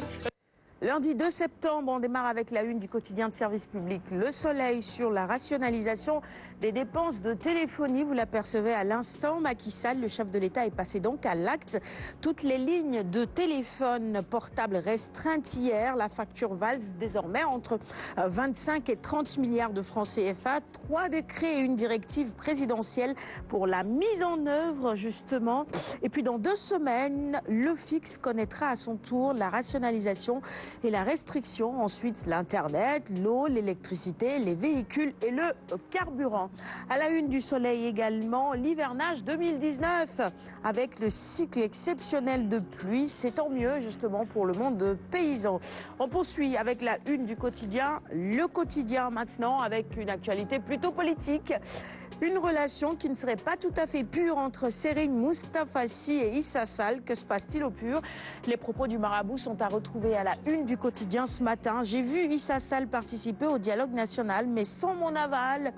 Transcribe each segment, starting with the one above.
retrouver. Lundi 2 septembre, on démarre avec la une du quotidien de service public Le Soleil sur la rationalisation des dépenses de téléphonie. Vous l'apercevez à l'instant, Macky Sall, le chef de l'État, est passé donc à l'acte. Toutes les lignes de téléphone portable restreintes hier. La facture valse désormais entre 25 et 30 milliards de francs CFA. 3 décrets et une directive présidentielle pour la mise en œuvre, justement. Et puis dans 2 semaines, l'Office connaîtra à son tour la rationalisation et la restriction, ensuite l'Internet, l'eau, l'électricité, les véhicules et le carburant. À la une du Soleil également, l'hivernage 2019 avec le cycle exceptionnel de pluie. C'est tant mieux justement pour le monde paysan. On poursuit avec la une du quotidien, le quotidien maintenant avec une actualité plutôt politique. Une relation qui ne serait pas tout à fait pure entre Serigne Moustapha-Sy et Issa Sall. Que se passe-t-il au pur? Les propos du marabout sont à retrouver à la une du quotidien ce matin. J'ai vu Issa Sall participer au dialogue national, mais sans mon aval.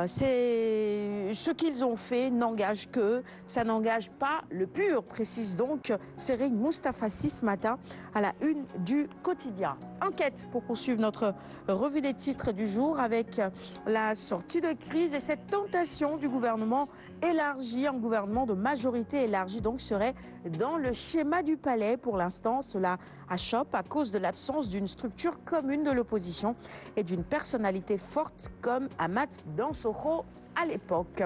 C'est ce qu'ils ont fait n'engage que, ça n'engage pas le pur, précise donc Serigne Moustapha-Sy ce matin à la une du quotidien. Enquête pour poursuivre notre revue des titres du jour avec la sortie de crise et cette tentation du gouvernement élargi, un gouvernement de majorité élargie donc serait dans le schéma du palais. Pour l'instant, cela achoppe à cause de l'absence d'une structure commune de l'opposition et d'une personnalité forte comme Ahmad Dansokho à l'époque.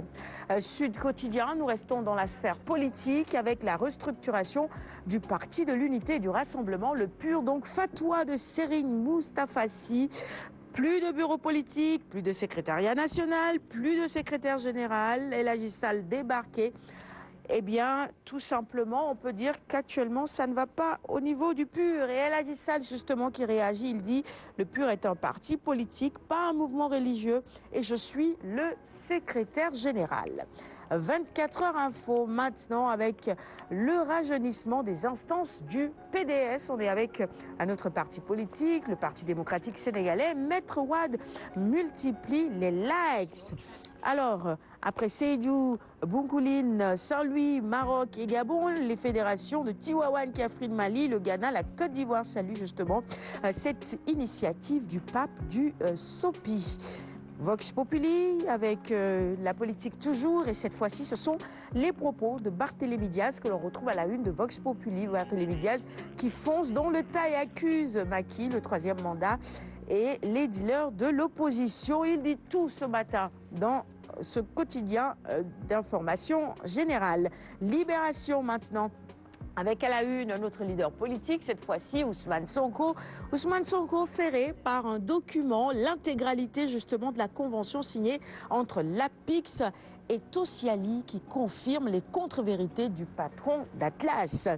Sud Quotidien, nous restons dans la sphère politique avec la restructuration du Parti de l'Unité et du Rassemblement. Le pur donc fatwa de Serigne Moustapha-Sy. Plus de bureau politique, plus de secrétariat national, plus de secrétaire général. El Hadji Sall débarqué. Eh bien, tout simplement, on peut dire qu'actuellement, ça ne va pas au niveau du PUR. Et El Hadji Sall, justement, qui réagit, il dit « Le PUR est un parti politique, pas un mouvement religieux, et je suis le secrétaire général ». 24 heures info maintenant avec le rajeunissement des instances du PDS. On est avec un autre parti politique, le Parti démocratique sénégalais. Maître Wade multiplie les likes. Alors, après Sédhiou, Bunkiling, Saint-Louis, Maroc et Gabon, les fédérations de Tivaouane, Kaffrine, Mali, le Ghana, la Côte d'Ivoire saluent justement cette initiative du pape du SOPI. Vox Populi avec la politique toujours et cette fois-ci ce sont les propos de Barthélémy Diaz que l'on retrouve à la une de Vox Populi. Barthélémy Diaz qui fonce dans le tas et accuse Macky, le 3e mandat et les dealers de l'opposition. Il dit tout ce matin dans ce quotidien d'information générale. Libération maintenant. Avec à la une notre leader politique, cette fois-ci Ousmane Sonko. Ousmane Sonko ferré par un document, l'intégralité justement de la convention signée entre l'APIX et Tosiali qui confirme les contre-vérités du patron d'Atlas.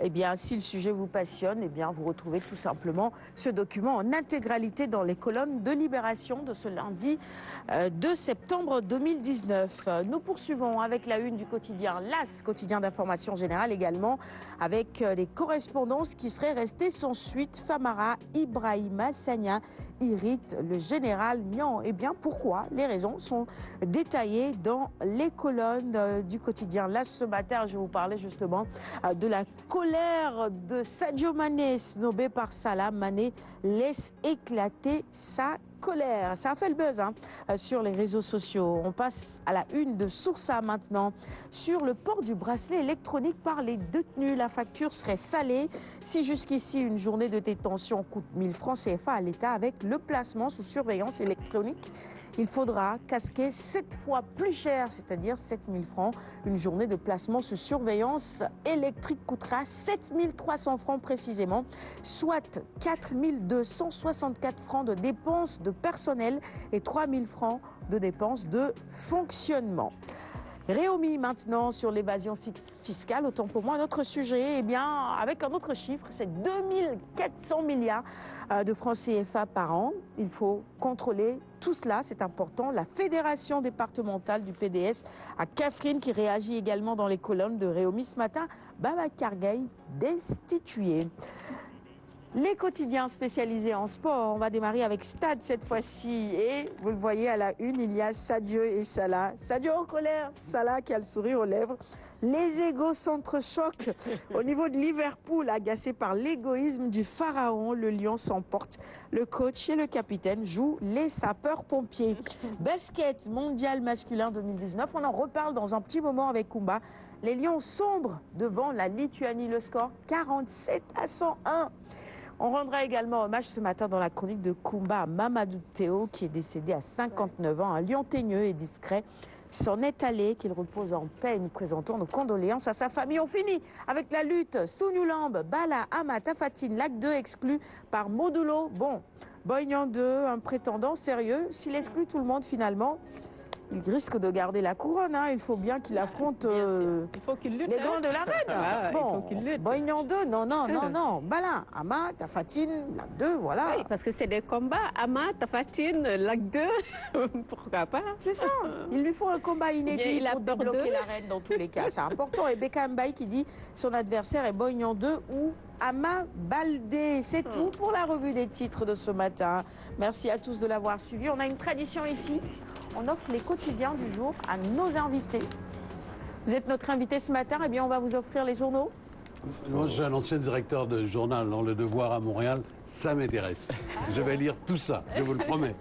Eh bien, si le sujet vous passionne, eh bien, vous retrouvez tout simplement ce document en intégralité dans les colonnes de Libération de ce lundi 2 septembre 2019. Nous poursuivons avec la une du quotidien LAS, quotidien d'information générale également, avec les correspondances qui seraient restées sans suite. Famara Ibrahima Sagna irrite le général Niang. Eh bien, pourquoi? Les raisons sont détaillées dans les colonnes du quotidien. Là, ce matin, je vais vous parler justement de la colère de Sadio Mané, snobé par Salah. Mané laisse éclater sa colère. Ça a fait le buzz sur les réseaux sociaux. On passe à la une de Source A maintenant. Sur le port du bracelet électronique par les détenus, la facture serait salée. Si jusqu'ici une journée de détention coûte 1000 francs CFA à l'État, avec le placement sous surveillance électronique, il faudra casquer 7 fois plus cher, c'est-à-dire 7000 francs. Une journée de placement sous surveillance électrique coûtera 7300 francs précisément, soit 4264 francs de dépenses de personnel et 3000 francs de dépenses de fonctionnement. Réumi maintenant sur l'évasion fiscale, autant pour moi. Notre sujet, eh bien, avec un autre chiffre, c'est 2400 milliards de francs CFA par an. Il faut contrôler tout cela, c'est important. La fédération départementale du PDS à Kaffrine qui réagit également dans les colonnes de Réumi ce matin. Babacar Gaye destitué. Les quotidiens spécialisés en sport, on va démarrer avec Stade cette fois-ci. Et vous le voyez à la une, il y a Sadio et Salah. Sadio en colère, Salah qui a le sourire aux lèvres. Les égos s'entrechoquent. Au niveau de Liverpool, agacé par l'égoïsme du pharaon, le Lion s'emporte. Le coach et le capitaine jouent les sapeurs-pompiers. Basket mondial masculin 2019. On en reparle dans un petit moment avec Kumba. Les Lions sombrent devant la Lituanie. Le score 47-101. On rendra également hommage ce matin dans la chronique de Kumba à Mamadou Théo, qui est décédé à 59 ans. Un lion teigneux et discret s'en est allé, qu'il repose en paix. Nous présentons nos condoléances à sa famille. On finit avec la lutte. Sounoulambe, Bala, Ama, Tafatine, Lac 2 exclu par Modulo. Bon, Boignan 2, un prétendant sérieux. S'il exclut tout le monde finalement, il risque de garder la couronne. Il faut bien qu'il affronte il faut qu'il lutte, les grands de l'arène. Bon, Boignan 2, non. Bala, Ama, Tafatine, Lac 2, voilà. Oui, parce que c'est des combats. Ama, Tafatine, Lac 2, pourquoi pas? C'est ça. Il lui faut un combat inédit pour débloquer l'arène dans tous les cas. C'est important. Et Beckham Mbaye qui dit son adversaire est Boignan 2 ou Ama Baldé. C'est tout pour la revue des titres de ce matin. Merci à tous de l'avoir suivi. On a une tradition ici. On offre les quotidiens du jour à nos invités. Vous êtes notre invité ce matin, eh bien on va vous offrir les journaux. Moi, je suis un ancien directeur de journal dans Le Devoir à Montréal. Ça m'intéresse. Je vais lire tout ça, je vous le promets.